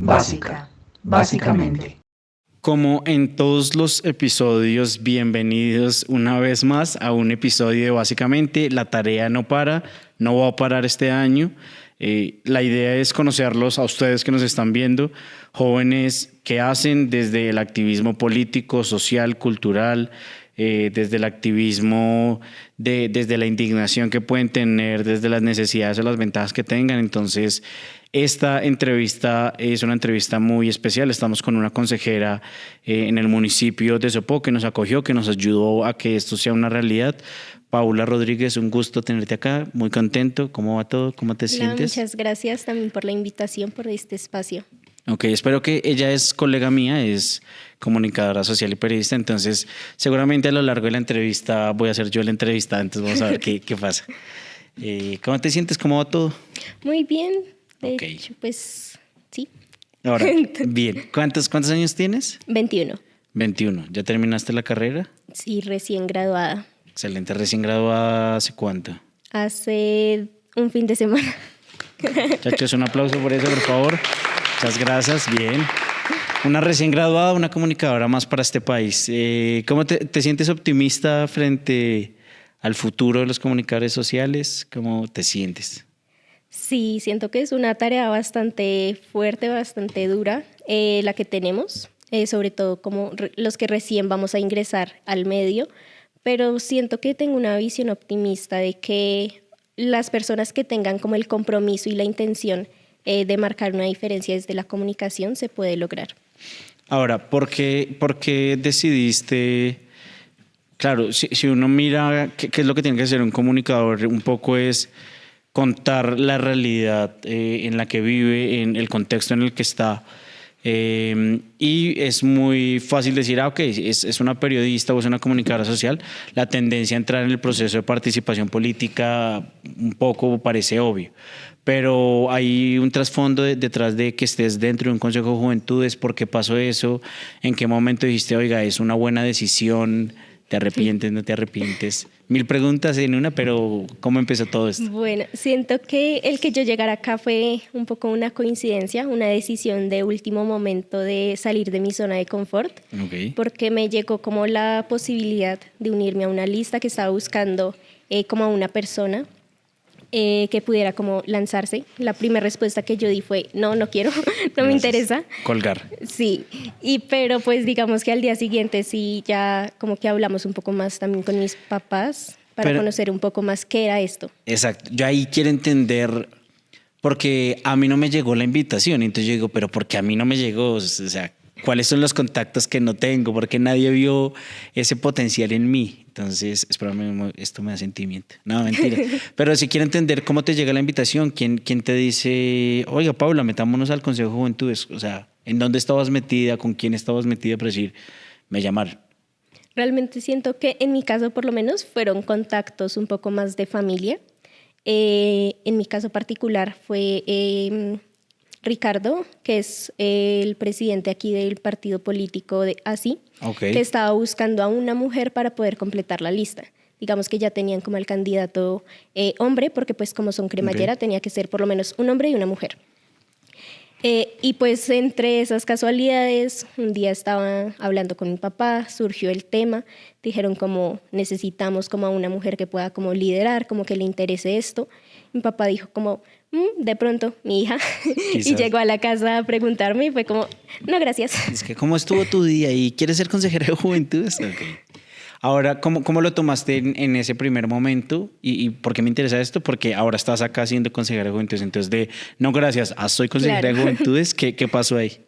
Básica, básicamente. Como en todos los episodios, bienvenidos una vez más a un episodio de Básicamente. La tarea no para, no va a parar este año. La idea es conocerlos a ustedes que nos están viendo, jóvenes que hacen desde el activismo político, social, cultural, desde el activismo, desde la indignación que pueden tener, desde las necesidades o las ventajas que tengan. Entonces, esta entrevista es una entrevista muy especial. Estamos con una consejera en el municipio de Sopó que nos acogió, que nos ayudó a que esto sea una realidad. Paula Rodríguez, un gusto tenerte acá, muy contento. ¿Cómo va todo? ¿Cómo te sientes? Muchas gracias también por la invitación, por este espacio. Ok, espero que ella es colega mía, es comunicadora social y periodista, entonces seguramente a lo largo de la entrevista voy a ser yo la entrevistada, entonces vamos a ver qué pasa. ¿Cómo te sientes? ¿Cómo va todo? Muy bien, de Ok. hecho, pues sí. Ahora, bien, ¿cuántos años tienes? 21. 21. ¿Ya terminaste la carrera? Sí, recién graduada. Excelente, recién graduada, ¿hace cuánto? Hace un fin de semana. Muchachos, un aplauso por eso, por favor. Muchas gracias, bien. Una recién graduada, una comunicadora más para este país. ¿Cómo te sientes optimista frente al futuro de los comunicadores sociales? ¿Cómo te sientes? Sí, siento que es una tarea bastante fuerte, bastante dura, la que tenemos, sobre todo como los que recién vamos a ingresar al medio, pero siento que tengo una visión optimista de que las personas que tengan como el compromiso y la intención de marcar una diferencia desde la comunicación se puede lograr. Ahora, ¿por qué decidiste? Claro, si uno mira qué es lo que tiene que hacer un comunicador, un poco es contar la realidad en la que vive, en el contexto en el que está. Y es muy fácil decir, ok, es una periodista o es una comunicadora social. La tendencia a entrar en el proceso de participación política un poco parece obvio. Pero hay un trasfondo detrás de que estés dentro de un consejo de juventudes. ¿Por qué pasó eso? ¿En qué momento dijiste, oiga, es una buena decisión? ¿Te arrepientes, no te arrepientes? 1000 preguntas en una, pero ¿cómo empezó todo esto? Bueno, siento que el que yo llegara acá fue un poco una coincidencia, una decisión de último momento de salir de mi zona de confort, porque me llegó como la posibilidad de unirme a una lista que estaba buscando como a una persona que pudiera como lanzarse. La primera respuesta que yo di fue, no quiero, no me interesa. Colgar. Sí, pero pues digamos que al día siguiente sí ya como que hablamos un poco más también con mis papás para conocer un poco más qué era esto. Exacto, yo ahí quiero entender, porque a mí no me llegó la invitación, entonces yo digo, pero ¿por qué a mí no me llegó? O sea, ¿cuáles son los contactos que no tengo? ¿Por qué nadie vio ese potencial en mí? Entonces, espérame, esto me da sentimiento. No, mentira. Pero si quiero entender cómo te llega la invitación, ¿quién te dice, oiga, Paula, metámonos al Consejo de Juventudes? O sea, ¿en dónde estabas metida? ¿Con quién estabas metida? Para decir, me llamaron. Realmente siento que en mi caso por lo menos fueron contactos un poco más de familia. En mi caso particular fue Ricardo, que es el presidente aquí del partido político de ASI, que estaba buscando a una mujer para poder completar la lista. Digamos que ya tenían como el candidato hombre, porque pues como son cremallera tenía que ser por lo menos un hombre y una mujer. Y pues entre esas casualidades, un día estaba hablando con mi papá, surgió el tema, dijeron como necesitamos como a una mujer que pueda como liderar, como que le interese esto. Mi papá dijo como, de pronto, mi hija, y llegó a la casa a preguntarme y fue como, no, gracias. Es que, ¿cómo estuvo tu día? ¿Y quieres ser consejera de juventudes? Okay. Ahora, ¿cómo lo tomaste en ese primer momento? ¿Y por qué me interesa esto? Porque ahora estás acá siendo consejera de juventudes. Entonces, no, gracias, soy consejera de juventudes. ¿Qué pasó ahí?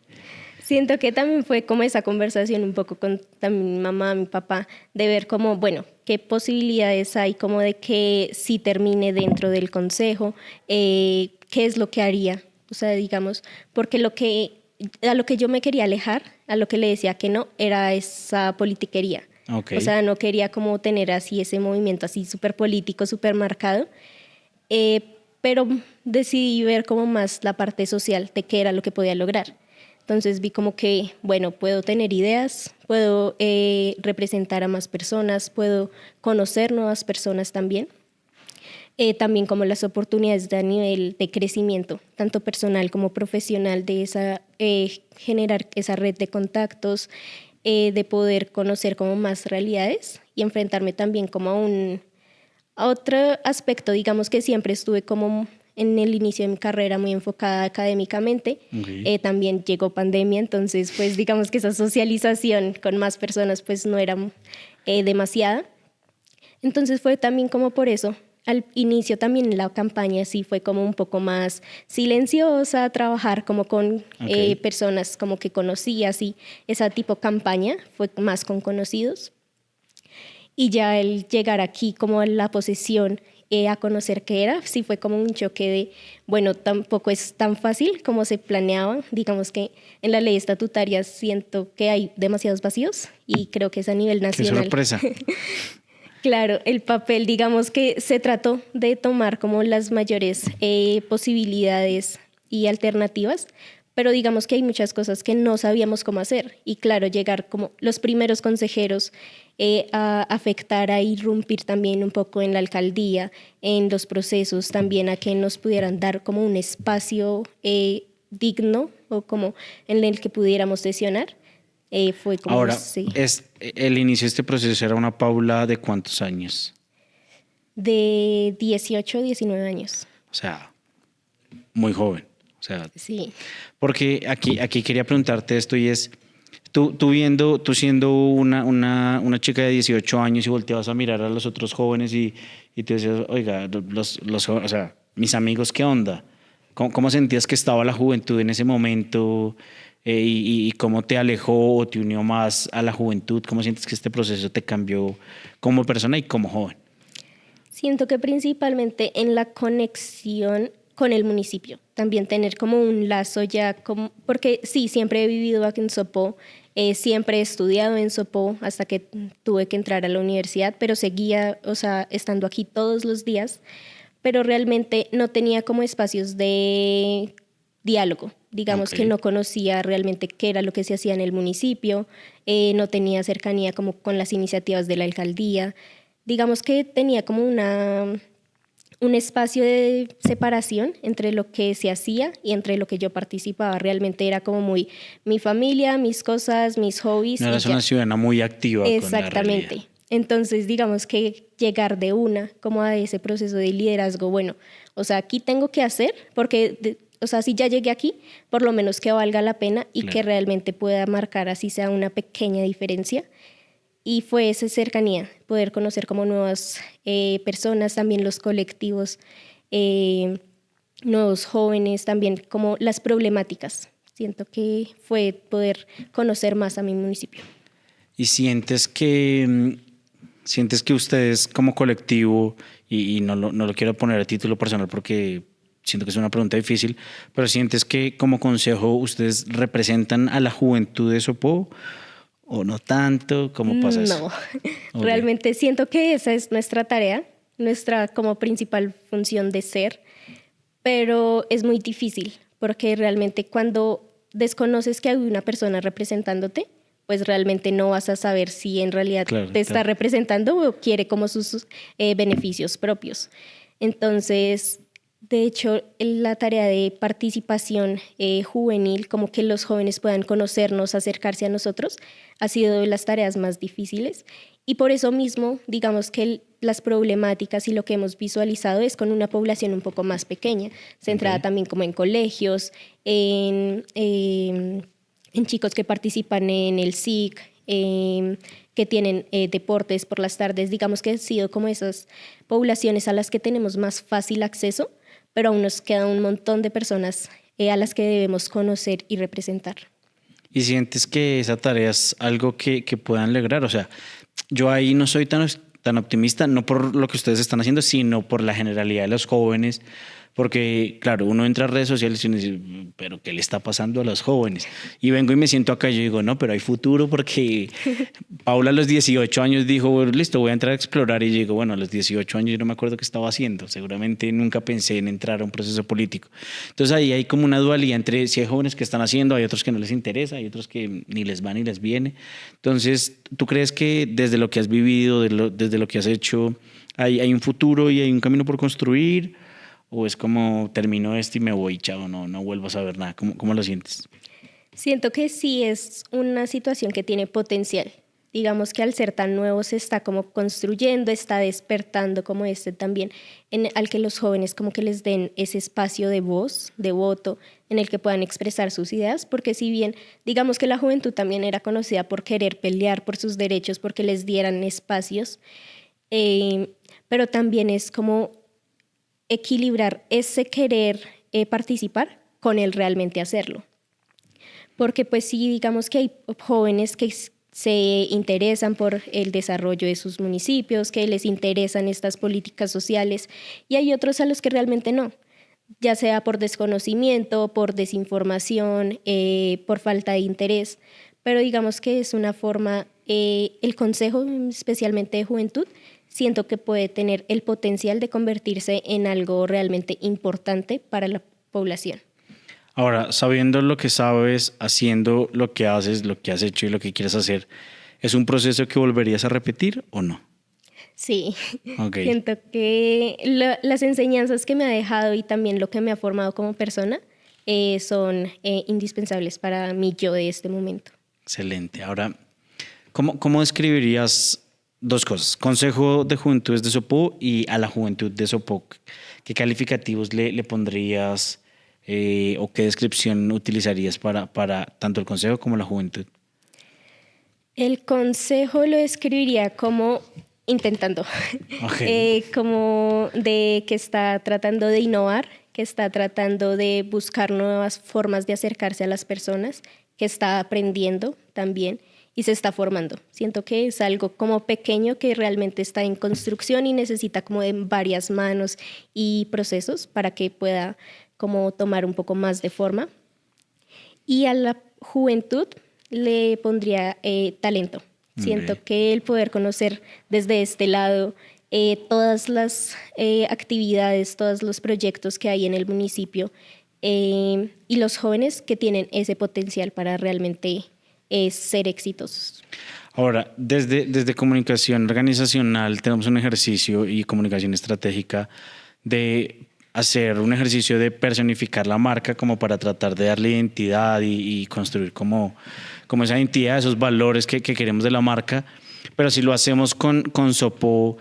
Siento que también fue como esa conversación un poco con también mi mamá, mi papá, de ver como, bueno, qué posibilidades hay como de que sí termine dentro del consejo, qué es lo que haría. O sea, digamos, porque a lo que yo me quería alejar, a lo que le decía que no, era esa politiquería. O sea, no quería como tener así ese movimiento así súper político, súper marcado, pero decidí ver como más la parte social de qué era lo que podía lograr. Entonces vi como que, bueno, puedo tener ideas, puedo representar a más personas, puedo conocer nuevas personas también. También como las oportunidades a nivel de crecimiento, tanto personal como profesional, de generar esa red de contactos, de poder conocer como más realidades y enfrentarme también como a otro aspecto, digamos que siempre estuve como en el inicio de mi carrera muy enfocada académicamente. Okay. También llegó pandemia, entonces pues digamos que esa socialización con más personas pues no era demasiada. Entonces fue también como por eso. Al inicio también la campaña sí fue como un poco más silenciosa, trabajar como con personas como que conocía, así, esa tipo campaña fue más con conocidos. Y ya el llegar aquí como a la posesión, a conocer qué era, sí fue como un choque de, bueno, tampoco es tan fácil como se planeaba. Digamos que en la ley estatutaria siento que hay demasiados vacíos y creo que es a nivel nacional. ¡Qué sorpresa! Claro, el papel, digamos que se trató de tomar como las mayores posibilidades y alternativas, pero digamos que hay muchas cosas que no sabíamos cómo hacer. Y claro, llegar como los primeros consejeros a afectar, a irrumpir también un poco en la alcaldía, en los procesos, también a que nos pudieran dar como un espacio digno o como en el que pudiéramos sesionar. Fue como, Ahora, sí, el inicio de este proceso era una Paula de ¿cuántos años? de 18, 19 años. O sea, muy joven. O sea, Sí. porque aquí quería preguntarte esto y es, tú siendo una chica de 18 años y volteabas a mirar a los otros jóvenes y te decías, oiga, o sea, mis amigos, ¿qué onda? ¿Cómo sentías que estaba la juventud en ese momento? Y cómo te alejó o te unió más a la juventud? ¿Cómo sientes que este proceso te cambió como persona y como joven? Siento que principalmente en la conexión con el municipio, también tener como un lazo ya, porque sí, siempre he vivido aquí en Sopó, siempre he estudiado en Sopó hasta que tuve que entrar a la universidad, pero seguía, o sea, estando aquí todos los días, pero realmente no tenía como espacios de diálogo. Digamos que no conocía realmente qué era lo que se hacía en el municipio, no tenía cercanía como con las iniciativas de la alcaldía. Digamos que tenía como un espacio de separación entre lo que se hacía y entre lo que yo participaba. Realmente era como muy mi familia, mis cosas, mis hobbies. No eras una ciudadana muy activa. Exactamente. Con la realidad. Entonces, digamos que llegar de una como a ese proceso de liderazgo, bueno, o sea, aquí tengo que hacer, porque, o sea, si ya llegué aquí, por lo menos que valga la pena y que realmente pueda marcar así sea una pequeña diferencia. Y fue esa cercanía, poder conocer como nuevas personas, también los colectivos, nuevos jóvenes, también como las problemáticas. Siento que fue poder conocer más a mi municipio. ¿Y sientes que ustedes como colectivo, y no lo quiero poner a título personal porque siento que es una pregunta difícil, pero sientes que como consejo ustedes representan a la juventud de Sopó o no tanto? ¿Cómo pasa eso? No, realmente siento que esa es nuestra tarea, nuestra como principal función de ser, pero es muy difícil porque realmente cuando desconoces que hay una persona representándote, pues realmente no vas a saber si en realidad te está representando o quiere como sus beneficios propios. Entonces, de hecho, la tarea de participación juvenil, como que los jóvenes puedan conocernos, acercarse a nosotros, ha sido de las tareas más difíciles. Y por eso mismo, digamos que las problemáticas y lo que hemos visualizado es con una población un poco más pequeña, centrada también como en colegios, en chicos que participan en el SIC, que tienen deportes por las tardes. Digamos que han sido como esas poblaciones a las que tenemos más fácil acceso, pero aún nos queda un montón de personas a las que debemos conocer y representar. ¿Y sientes que esa tarea es algo que puedan lograr? O sea, yo ahí no soy tan optimista, no por lo que ustedes están haciendo, sino por la generalidad de los jóvenes. Porque, claro, uno entra a redes sociales y uno dice, pero ¿qué le está pasando a los jóvenes? Y vengo y me siento acá y yo digo, no, pero hay futuro porque Paula a los 18 años dijo, bueno, listo, voy a entrar a explorar. Y yo digo, bueno, a los 18 años yo no me acuerdo qué estaba haciendo. Seguramente nunca pensé en entrar a un proceso político. Entonces ahí hay como una dualidad entre si hay jóvenes que están haciendo, hay otros que no les interesa, hay otros que ni les va ni les viene. Entonces, ¿tú crees que desde lo que has vivido, desde lo que has hecho, ¿Hay un futuro y hay un camino por construir? ¿O es como termino esto y me voy, chao, no vuelvo a saber nada? ¿Cómo lo sientes? Siento que sí es una situación que tiene potencial. Digamos que al ser tan nuevo se está como construyendo, está despertando como también, al que los jóvenes como que les den ese espacio de voz, de voto, en el que puedan expresar sus ideas, porque si bien digamos que la juventud también era conocida por querer pelear por sus derechos, porque les dieran espacios, pero también es como equilibrar ese querer participar con el realmente hacerlo. Porque pues sí, digamos que hay jóvenes que se interesan por el desarrollo de sus municipios, que les interesan estas políticas sociales, y hay otros a los que realmente no, ya sea por desconocimiento, por desinformación, por falta de interés, pero digamos que es una forma, el Consejo, especialmente de Juventud, siento que puede tener el potencial de convertirse en algo realmente importante para la población. Ahora, sabiendo lo que sabes, haciendo lo que haces, lo que has hecho y lo que quieres hacer, ¿es un proceso que volverías a repetir o no? Sí, Ok. siento que las enseñanzas que me ha dejado y también lo que me ha formado como persona son indispensables para mí yo de este momento. Excelente. Ahora, ¿cómo describirías dos cosas? Consejo de Juventudes de Sopó y a la Juventud de Sopó. ¿Qué calificativos le pondrías o qué descripción utilizarías para tanto el Consejo como la Juventud? El consejo lo escribiría como intentando, Okay. como de que está tratando de innovar, que está tratando de buscar nuevas formas de acercarse a las personas, que está aprendiendo también y se está formando. Siento que es algo como pequeño que realmente está en construcción y necesita como de varias manos y procesos para que pueda como tomar un poco más de forma. Y a la juventud le pondría talento. Siento que el poder conocer desde este lado todas las actividades, todos los proyectos que hay en el municipio y los jóvenes que tienen ese potencial para realmente ser exitosos. Ahora, desde comunicación organizacional tenemos un ejercicio y comunicación estratégica de hacer un ejercicio de personificar la marca como para tratar de darle identidad y construir como esa identidad, esos valores que queremos de la marca. Pero si lo hacemos con Sopó,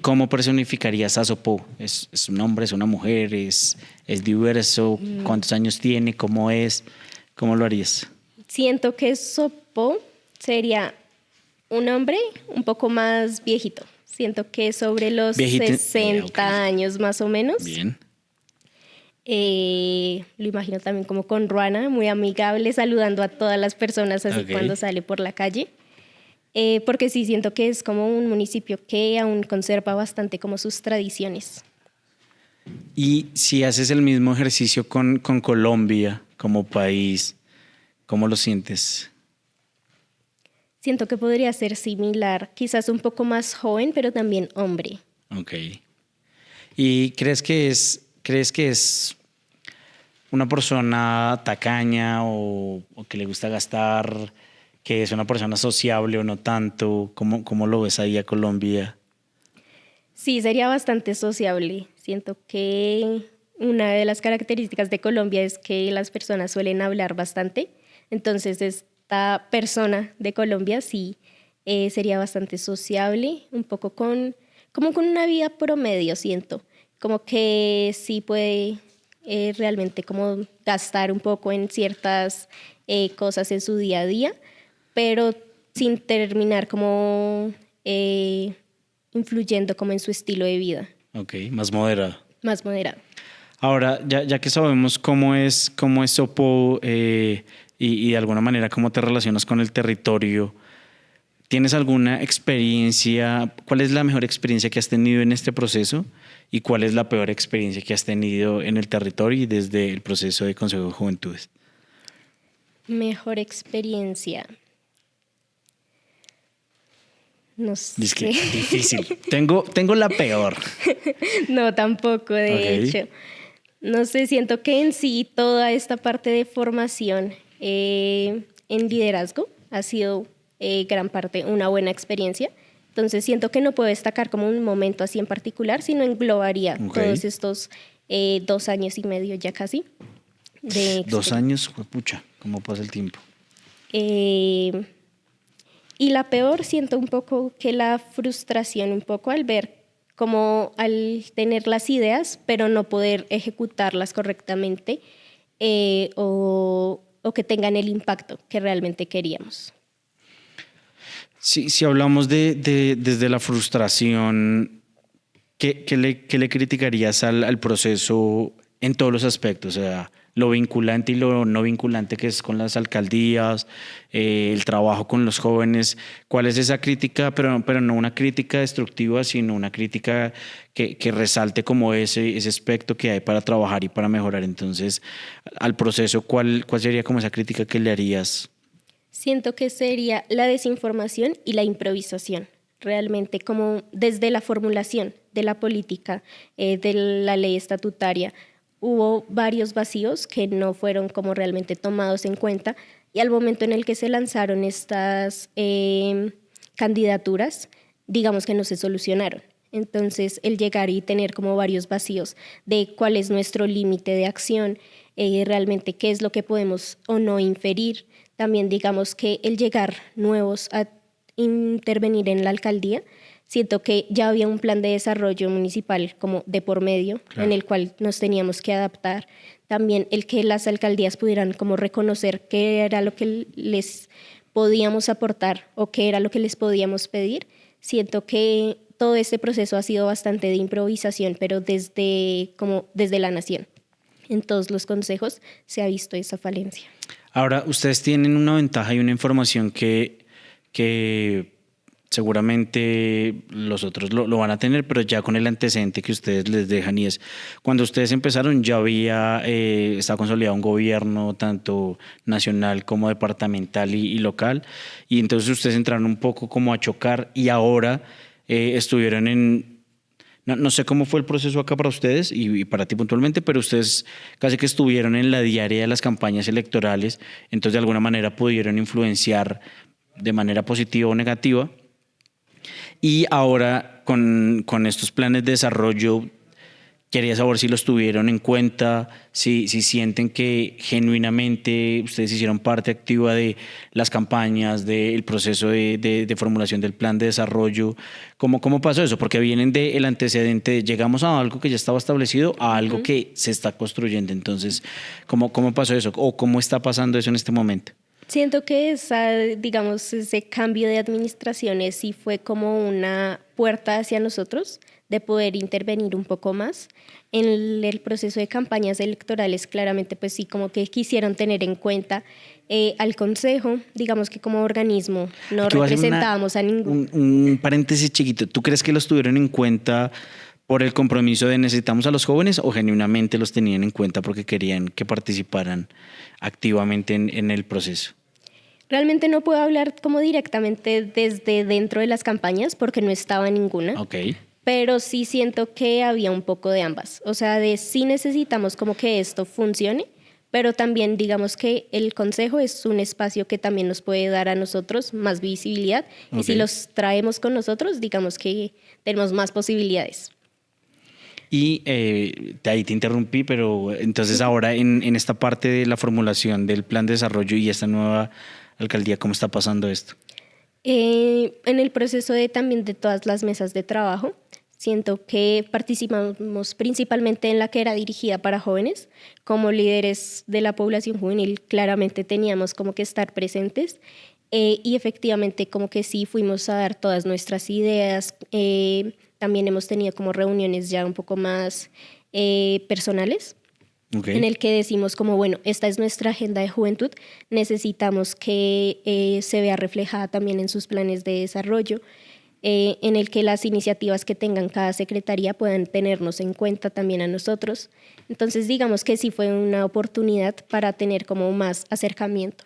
¿cómo personificarías a Sopó? ¿Es un hombre, es una mujer, es diverso? ¿Cuántos años tiene? ¿Cómo es? ¿Cómo lo harías? Siento que Sopó sería un hombre un poco más viejito. Siento que sobre los Viejito, 60 ok. años más o menos. Bien. Lo imagino también como con Ruana, muy amigable, saludando a todas las personas así Ok. cuando sale por la calle. Porque sí siento que es como un municipio que aún conserva bastante como sus tradiciones. Y si haces el mismo ejercicio con Colombia como país, ¿cómo lo sientes? Siento que podría ser similar, quizás un poco más joven, pero también hombre. Ok. ¿Y crees que es una persona tacaña o que le gusta gastar, que es una persona sociable o no tanto? ¿Cómo lo ves ahí a Colombia? Sí, sería bastante sociable. Siento que una de las características de Colombia es que las personas suelen hablar bastante. Entonces, esta persona de Colombia sí sería bastante sociable, un poco como con una vida promedio, siento. Como que sí puede realmente como gastar un poco en ciertas cosas en su día a día, pero sin terminar como influyendo como en su estilo de vida, Ok, más moderado. más moderado. Ahora, ya que sabemos cómo es Sopó y de alguna manera cómo te relacionas con el territorio, ¿tienes alguna experiencia? ¿Cuál es la mejor experiencia que has tenido en este proceso? ¿Y cuál es la peor experiencia que has tenido en el territorio y desde el proceso de Consejo de Juventudes? Mejor experiencia. No Dice que sé. difícil. Tengo la peor. No, tampoco, de Ok. hecho. No sé, siento que en sí toda esta parte de formación en liderazgo ha sido gran parte una buena experiencia. Entonces siento que no puedo destacar como un momento así en particular, sino englobaría todos estos 2 años y medio ya casi. 2 años, pucha, ¿cómo pasa el tiempo? Y la peor, siento un poco que la frustración un poco al ver como al tener las ideas, pero no poder ejecutarlas correctamente o que tengan el impacto que realmente queríamos. Sí, si hablamos desde la frustración, ¿qué le criticarías al proceso en todos los aspectos? O sea, lo vinculante y lo no vinculante que es con las alcaldías, el trabajo con los jóvenes. ¿Cuál es esa crítica? Pero no una crítica destructiva, sino una crítica que resalte como ese aspecto que hay para trabajar y para mejorar. Entonces, al proceso, ¿cuál sería como esa crítica que le harías? Siento que sería la desinformación y la improvisación, realmente como desde la formulación de la política, de la ley estatutaria, hubo varios vacíos que no fueron como realmente tomados en cuenta y al momento en el que se lanzaron estas candidaturas, digamos que no se solucionaron. Entonces, el llegar y tener como varios vacíos de cuál es nuestro límite de acción, realmente qué es lo que podemos o no inferir. También digamos que el llegar nuevos a intervenir en la alcaldía, siento que ya había un plan de desarrollo municipal como de por medio, claro, en el cual nos teníamos que adaptar. También el que las alcaldías pudieran como reconocer qué era lo que les podíamos aportar o qué era lo que les podíamos pedir. Siento que todo este proceso ha sido bastante de improvisación, pero desde la nación. En todos los consejos se ha visto esa falencia. Ahora, ustedes tienen una ventaja y una información que seguramente los otros lo van a tener, pero ya con el antecedente que ustedes les dejan, y es cuando ustedes empezaron ya estaba consolidado un gobierno tanto nacional como departamental y local, y entonces ustedes entraron un poco como a chocar y ahora estuvieron no sé cómo fue el proceso acá para ustedes y para ti puntualmente, pero ustedes casi que estuvieron en la diaria de las campañas electorales, entonces de alguna manera pudieron influenciar de manera positiva o negativa. Y ahora con estos planes de desarrollo, quería saber si los tuvieron en cuenta, si sienten que genuinamente ustedes hicieron parte activa de las campañas, del proceso de formulación del plan de desarrollo. ¿Cómo pasó eso? Porque vienen del antecedente de llegamos a algo que ya estaba establecido a algo que se está construyendo. Entonces, ¿cómo pasó eso? ¿O cómo está pasando eso en este momento? Siento que ese cambio de administraciones sí fue como una puerta hacia nosotros de poder intervenir un poco más. En el proceso de campañas electorales, claramente, pues sí, como que quisieron tener en cuenta al Consejo, digamos que como organismo no representábamos a ningún. Un paréntesis chiquito, ¿tú crees que los tuvieron en cuenta por el compromiso de necesitamos a los jóvenes o genuinamente los tenían en cuenta porque querían que participaran activamente en el proceso? Realmente no puedo hablar como directamente desde dentro de las campañas porque no estaba ninguna. Okay. Pero sí siento que había un poco de ambas. O sea, sí necesitamos como que esto funcione, pero también digamos que el consejo es un espacio que también nos puede dar a nosotros más visibilidad. Okay. Y si los traemos con nosotros, digamos que tenemos más posibilidades. Y ahí te interrumpí, pero entonces ahora en esta parte de la formulación del plan de desarrollo y esta nueva alcaldía, ¿cómo está pasando esto? En el proceso también de todas las mesas de trabajo, siento que participamos principalmente en la que era dirigida para jóvenes. Como líderes de la población juvenil, claramente teníamos como que estar presentes y efectivamente como que sí fuimos a dar todas nuestras ideas. También hemos tenido como reuniones ya un poco más personales. Okay. En el que decimos como, bueno, esta es nuestra agenda de juventud, necesitamos que se vea reflejada también en sus planes de desarrollo, en el que las iniciativas que tengan cada secretaría puedan tenernos en cuenta también a nosotros. Entonces, digamos que sí fue una oportunidad para tener como más acercamiento.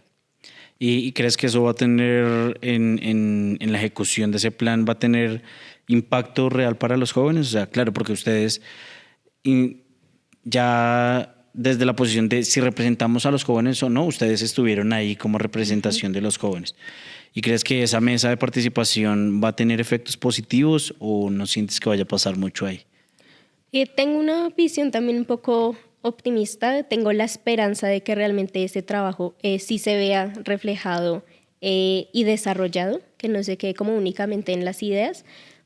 ¿Y crees que eso va a tener en la ejecución de ese plan, va a tener impacto real para los jóvenes? O sea, claro, porque ustedes ya desde la posición de si representamos a los jóvenes o no, ustedes estuvieron ahí como representación de los jóvenes. ¿Y crees que esa mesa de participación va a tener efectos positivos o no sientes que vaya a pasar mucho ahí? Tengo una visión también un poco optimista. Tengo la esperanza de que realmente ese trabajo sí se vea reflejado y desarrollado, que no se quede como únicamente en las ideas,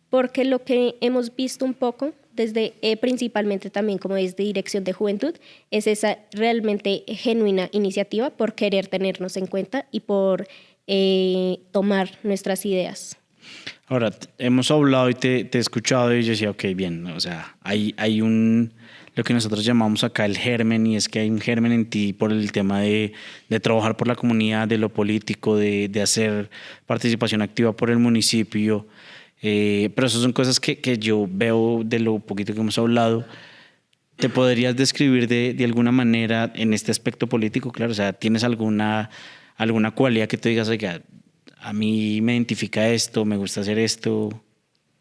porque lo que hemos visto un poco desde principalmente también como desde Dirección de Juventud es esa realmente genuina iniciativa por querer tenernos en cuenta y por tomar nuestras ideas. Ahora, hemos hablado y te he escuchado y yo decía, ok, bien, o sea, hay lo que nosotros llamamos acá el germen, y es que hay un germen en ti por el tema de trabajar por la comunidad, de lo político, de hacer participación activa por el municipio, pero esas son cosas que yo veo de lo poquito que hemos hablado. ¿Te podrías describir de alguna manera en este aspecto político? Claro, o sea, ¿tienes alguna cualidad que te digas, oiga, a mí me identifica esto, me gusta hacer esto,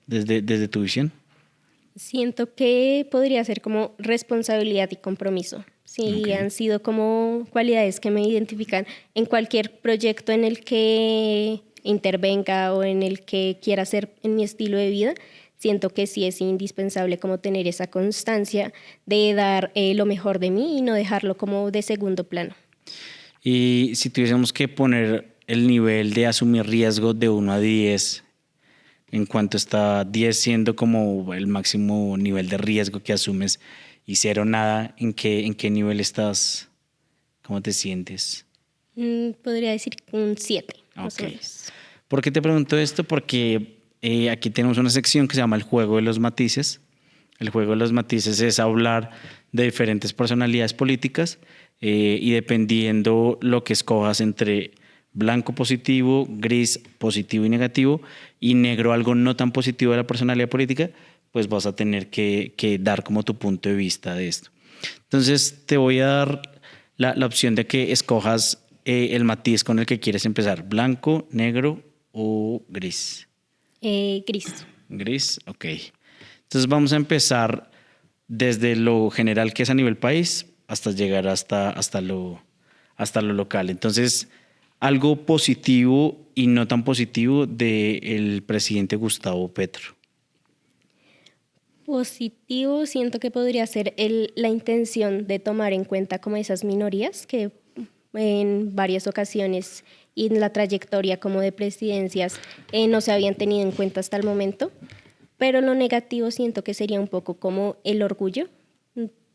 desde tu visión? Siento que podría ser como responsabilidad y compromiso. Sí, Ok. han sido como cualidades que me identifican en cualquier proyecto en el que intervenga o en el que quiera hacer en mi estilo de vida. Siento que sí es indispensable como tener esa constancia de dar lo mejor de mí y no dejarlo como de segundo plano. Y si tuviésemos que poner el nivel de asumir riesgo de 1 a 10, en cuanto está 10 siendo como el máximo nivel de riesgo que asumes y 0 nada, ¿en qué nivel estás? ¿Cómo te sientes? Podría decir un 7, más o Ok. menos. ¿Por qué te pregunto esto? Porque aquí tenemos una sección que se llama el juego de los matices. El juego de los matices es hablar de diferentes personalidades políticas y dependiendo lo que escojas entre blanco positivo, gris positivo y negativo, y negro algo no tan positivo de la personalidad política, pues vas a tener que dar como tu punto de vista de esto. Entonces te voy a dar la opción de que escojas el matiz con el que quieres empezar, blanco, negro o gris. Gris. Gris, ok. Entonces vamos a empezar desde lo general que es a nivel país hasta llegar hasta lo local. Entonces, algo positivo y no tan positivo del presidente Gustavo Petro. Positivo, siento que podría ser la intención de tomar en cuenta como esas minorías que en varias ocasiones y en la trayectoria como de presidencias no se habían tenido en cuenta hasta el momento. Pero lo negativo siento que sería un poco como el orgullo,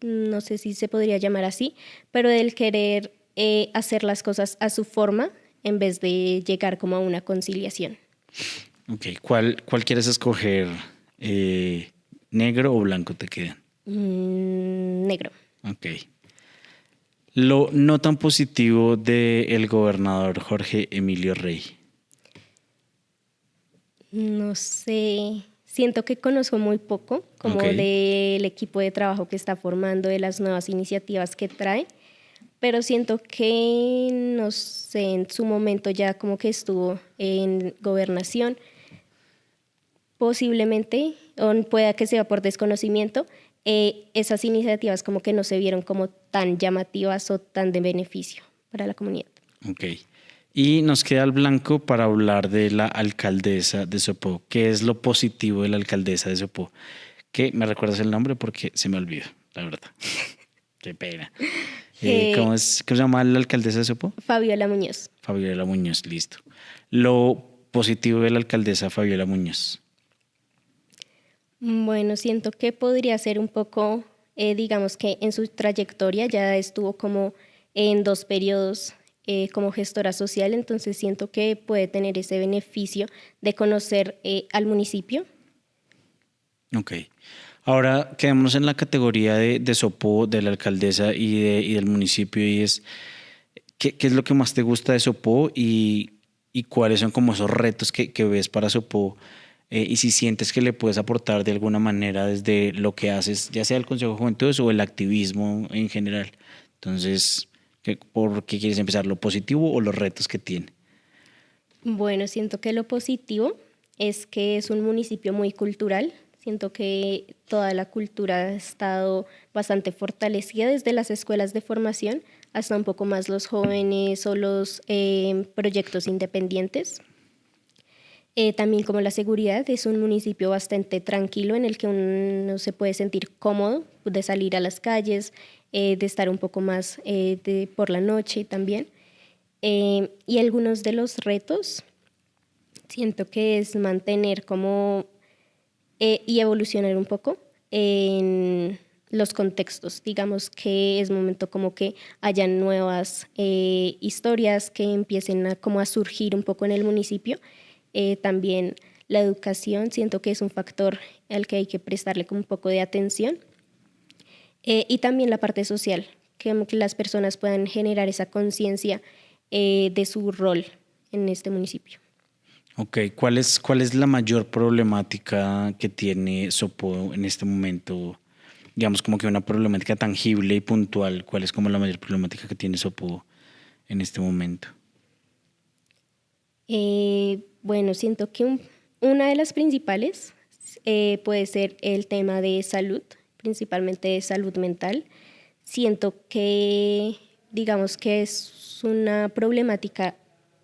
no sé si se podría llamar así, pero del querer hacer las cosas a su forma en vez de llegar como a una conciliación. Ok, ¿cuál quieres escoger? ¿Negro o blanco te quedan? Negro. Ok. Lo no tan positivo del gobernador Jorge Emilio Rey. No sé, siento que conozco muy poco como Ok. del equipo de trabajo que está formando, de las nuevas iniciativas que trae, pero siento que, no sé, en su momento ya como que estuvo en gobernación, posiblemente, o pueda que sea por desconocimiento, esas iniciativas como que no se vieron como tan llamativas o tan de beneficio para la comunidad. Ok. Y nos queda el blanco para hablar de la alcaldesa de Sopó. ¿Qué es lo positivo de la alcaldesa de Sopó? Que me recuerdas el nombre porque se me olvidó, la verdad. Qué pena. ¿Cómo se llama la alcaldesa de Sopó? Fabiola Muñoz. Fabiola Muñoz, listo. Lo positivo de la alcaldesa Fabiola Muñoz. Bueno, siento que podría ser un poco, digamos que en su trayectoria ya estuvo como en 2 periodos como gestora social, entonces siento que puede tener ese beneficio de conocer al municipio. Ok. Ahora quedémonos en la categoría de Sopó, de la alcaldesa y del municipio, y es ¿qué es lo que más te gusta de Sopó y cuáles son como esos retos que ves para Sopó, y si sientes que le puedes aportar de alguna manera desde lo que haces, ya sea el Consejo de Juventudes o el activismo en general? Entonces, ¿por qué quieres empezar? ¿Lo positivo o los retos que tiene? Bueno, siento que lo positivo es que es un municipio muy cultural. Siento que toda la cultura ha estado bastante fortalecida desde las escuelas de formación hasta un poco más los jóvenes o los proyectos independientes. También como la seguridad, es un municipio bastante tranquilo en el que uno se puede sentir cómodo de salir a las calles, de estar un poco más por la noche también. Y algunos de los retos siento que es mantener como y evolucionar un poco en los contextos. Digamos que es momento como que hayan nuevas historias que empiecen como a surgir un poco en el municipio. También la educación siento que es un factor al que hay que prestarle como un poco de atención. Y también la parte social, que las personas puedan generar esa conciencia de su rol en este municipio. Ok, ¿cuál es la mayor problemática que tiene Sopó en este momento? Digamos como que una problemática tangible y puntual. ¿Cuál es como la mayor problemática que tiene Sopó en este momento? Bueno, siento que una de las principales puede ser el tema de salud, principalmente de salud mental. Siento que, digamos que es una problemática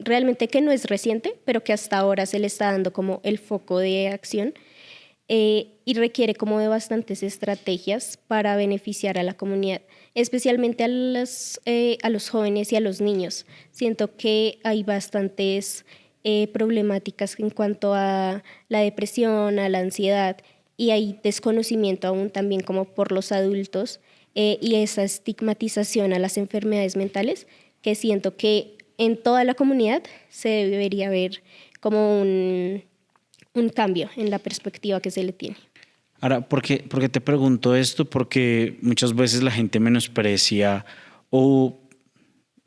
realmente que no es reciente, pero que hasta ahora se le está dando como el foco de acción y requiere como de bastantes estrategias para beneficiar a la comunidad, especialmente a los jóvenes y a los niños. Siento que hay bastantes problemáticas en cuanto a la depresión, a la ansiedad, y hay desconocimiento aún también como por los adultos y esa estigmatización a las enfermedades mentales que siento que en toda la comunidad se debería ver como un cambio en la perspectiva que se le tiene. Ahora, ¿por qué te pregunto esto? Porque muchas veces la gente menosprecia o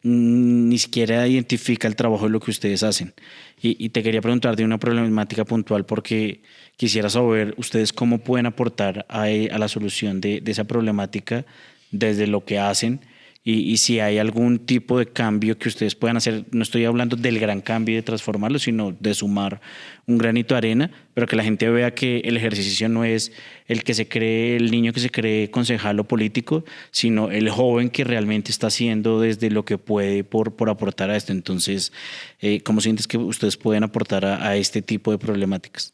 ni siquiera identifica el trabajo de lo que ustedes hacen. Y te quería preguntar de una problemática puntual porque quisiera saber ustedes cómo pueden aportar a la solución de esa problemática desde lo que hacen y si hay algún tipo de cambio que ustedes puedan hacer. No estoy hablando del gran cambio de transformarlo, sino de sumar un granito de arena, pero que la gente vea que el ejercicio no es el que se cree, el niño que se cree concejal o político, sino el joven que realmente está haciendo desde lo que puede por aportar a esto. Entonces, ¿cómo sientes que ustedes pueden aportar a este tipo de problemáticas?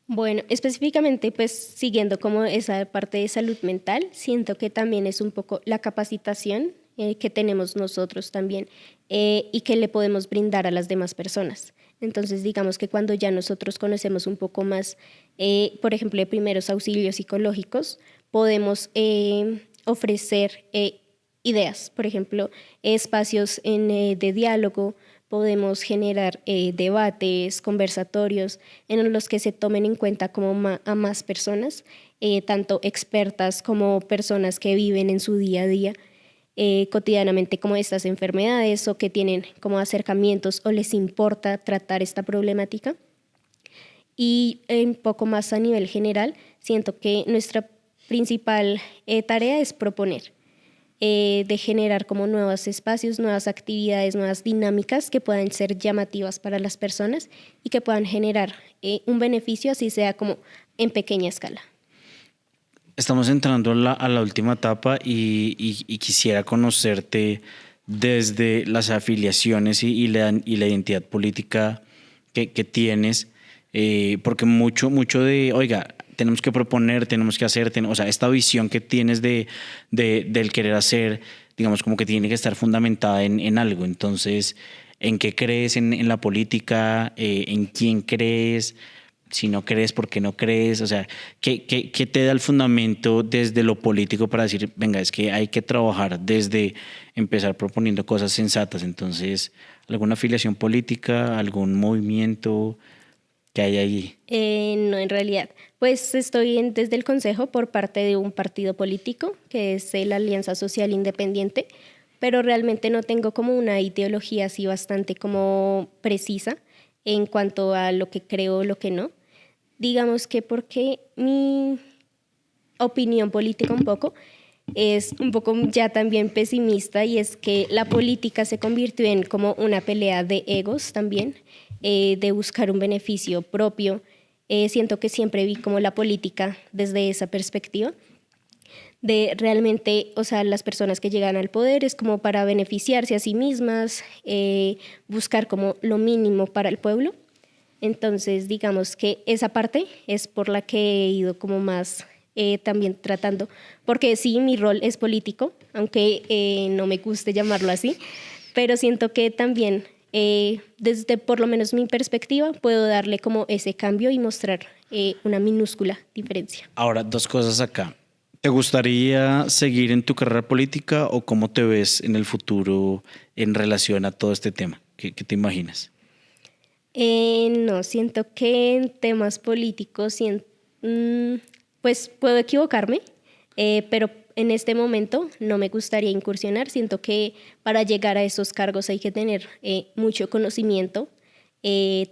Bueno, específicamente, pues siguiendo como esa parte de salud mental, siento que también es un poco la capacitación que tenemos nosotros también y que le podemos brindar a las demás personas. Entonces, digamos que cuando ya nosotros conocemos un poco más, por ejemplo, de primeros auxilios psicológicos, podemos ofrecer ideas, por ejemplo, espacios de diálogo. Podemos generar debates, conversatorios en los que se tomen en cuenta como a más personas, tanto expertas como personas que viven en su día a día cotidianamente como estas enfermedades o que tienen como acercamientos o les importa tratar esta problemática. Y un poco más a nivel general, siento que nuestra principal tarea es proponer. De generar como nuevos espacios, nuevas actividades, nuevas dinámicas que puedan ser llamativas para las personas y que puedan generar un beneficio, así sea como en pequeña escala. Estamos entrando a la última etapa y quisiera conocerte desde las afiliaciones y la identidad política que tienes, porque mucho de, oiga, tenemos que proponer, tenemos que hacer, o sea, esta visión que tienes del querer hacer, digamos, como que tiene que estar fundamentada en algo. Entonces, ¿en qué crees en la política? ¿En quién crees? Si no crees, ¿por qué no crees? O sea, ¿qué te da el fundamento desde lo político para decir, venga, es que hay que trabajar desde empezar proponiendo cosas sensatas? Entonces, ¿alguna afiliación política, algún movimiento que hay allí? No, en realidad, pues estoy desde el Consejo por parte de un partido político, que es la Alianza Social Independiente, pero realmente no tengo como una ideología así bastante como precisa en cuanto a lo que creo o lo que no. Digamos que porque mi opinión política un poco es un poco ya también pesimista y es que la política se convirtió en como una pelea de egos también, de buscar un beneficio propio Siento que siempre vi como la política desde esa perspectiva de realmente, o sea, las personas que llegan al poder es como para beneficiarse a sí mismas, buscar como lo mínimo para el pueblo. Entonces, digamos que esa parte es por la que he ido como más también tratando, porque sí, mi rol es político, aunque no me guste llamarlo así, pero siento que también desde por lo menos mi perspectiva puedo darle como ese cambio y mostrar una minúscula diferencia. Ahora, dos cosas acá. ¿Te gustaría seguir en tu carrera política o cómo te ves en el futuro en relación a todo este tema? ¿Qué te imaginas? No, siento que en temas políticos, pues puedo equivocarme, pero en este momento no me gustaría incursionar. Siento que para llegar a esos cargos hay que tener mucho conocimiento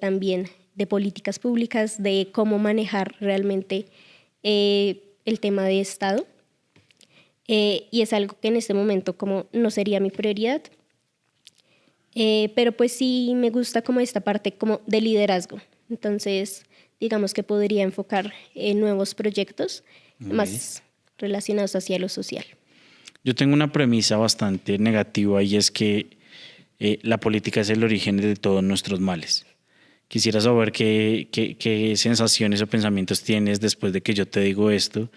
también de políticas públicas, de cómo manejar realmente el tema de Estado. Y es algo que en este momento como no sería mi prioridad. Pero pues sí me gusta como esta parte como de liderazgo. Entonces, digamos que podría enfocar en nuevos proyectos más relacionados hacia lo social. Yo tengo una premisa bastante negativa y es que la política es el origen de todos nuestros males. Quisiera saber qué sensaciones o pensamientos tienes después de que yo te digo esto.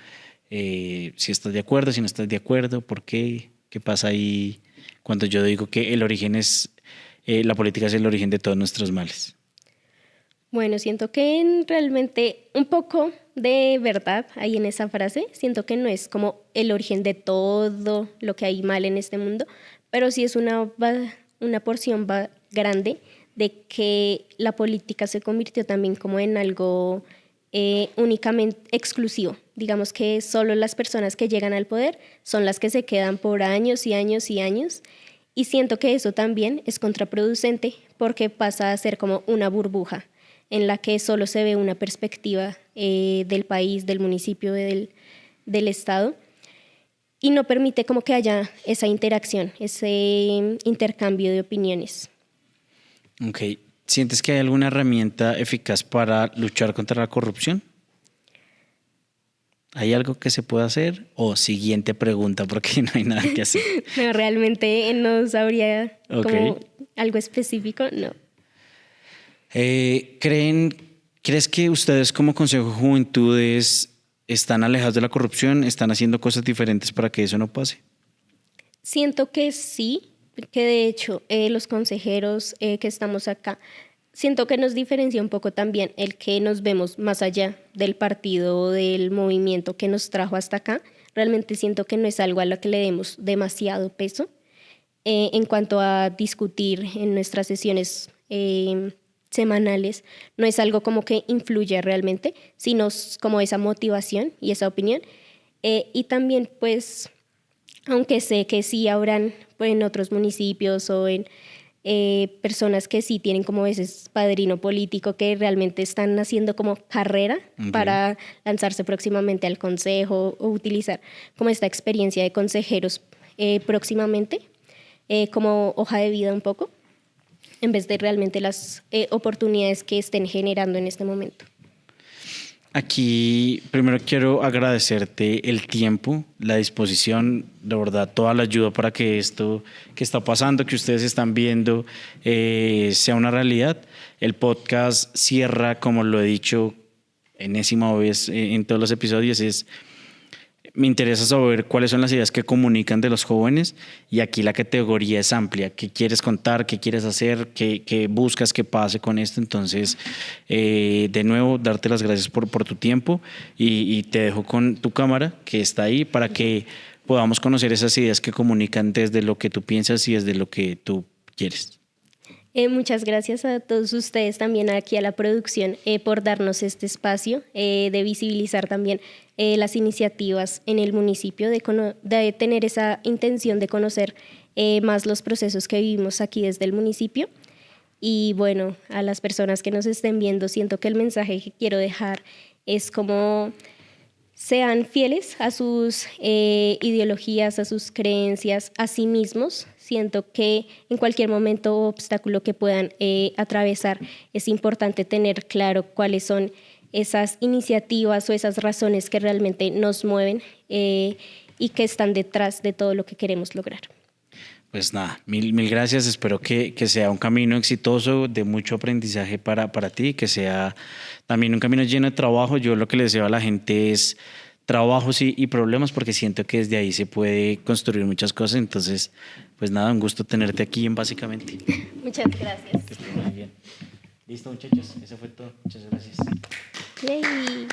Si estás de acuerdo, si no estás de acuerdo, ¿por qué? ¿Qué pasa ahí cuando yo digo que el origen es, la política es el origen de todos nuestros males? Bueno, siento que realmente un poco de verdad hay en esa frase. Siento que no es como el origen de todo lo que hay mal en este mundo, pero sí es una porción grande de que la política se convirtió también como en algo únicamente exclusivo. Digamos que solo las personas que llegan al poder son las que se quedan por años y años y años. Y siento que eso también es contraproducente porque pasa a ser como una burbuja en la que solo se ve una perspectiva del país, del municipio, del estado, y no permite como que haya esa interacción, ese intercambio de opiniones. Ok. ¿Sientes que hay alguna herramienta eficaz para luchar contra la corrupción? ¿Hay algo que se pueda hacer? O siguiente pregunta, porque no hay nada que hacer. No, realmente no sabría como algo específico, no. ¿Crees que ustedes como Consejo de Juventudes están alejados de la corrupción? ¿Están haciendo cosas diferentes para que eso no pase? Siento que sí, que de hecho los consejeros que estamos acá, siento que nos diferencia un poco también el que nos vemos más allá del partido o del movimiento que nos trajo hasta acá. Realmente siento que no es algo a lo que le demos demasiado peso en cuanto a discutir en nuestras sesiones semanales. No es algo como que influya realmente, sino como esa motivación y esa opinión. Y también pues, aunque sé que sí habrán pues, en otros municipios o en personas que sí tienen como ese padrino político que realmente están haciendo como carrera para lanzarse próximamente al consejo o utilizar como esta experiencia de consejeros próximamente como hoja de vida un poco, en vez de realmente las oportunidades que estén generando en este momento. Aquí primero quiero agradecerte el tiempo, la disposición, de verdad, toda la ayuda para que esto que está pasando, que ustedes están viendo, sea una realidad. El podcast cierra, como lo he dicho enésima vez en todos los episodios, me interesa saber cuáles son las ideas que comunican de los jóvenes y aquí la categoría es amplia. ¿Qué quieres contar? ¿Qué quieres hacer? ¿Qué buscas que pase con esto? Entonces, de nuevo, darte las gracias por tu tiempo y te dejo con tu cámara que está ahí para que podamos conocer esas ideas que comunican desde lo que tú piensas y desde lo que tú quieres. Muchas gracias a todos ustedes también aquí a la producción por darnos este espacio de visibilizar también las iniciativas en el municipio, de tener esa intención de conocer más los procesos que vivimos aquí desde el municipio. Y bueno, a las personas que nos estén viendo, siento que el mensaje que quiero dejar es como sean fieles a sus ideologías, a sus creencias, a sí mismos. Siento que en cualquier momento o obstáculo que puedan atravesar es importante tener claro cuáles son esas iniciativas o esas razones que realmente nos mueven y que están detrás de todo lo que queremos lograr. Pues nada, mil gracias. Espero que sea un camino exitoso, de mucho aprendizaje para ti, que sea también un camino lleno de trabajo. Yo lo que le deseo a la gente es trabajos y problemas, porque siento que desde ahí se puede construir muchas cosas. Entonces, pues nada, un gusto tenerte aquí en Básicamente. Muchas gracias. Que estés muy bien. Listo, muchachos, eso fue todo. Muchas gracias. Yay.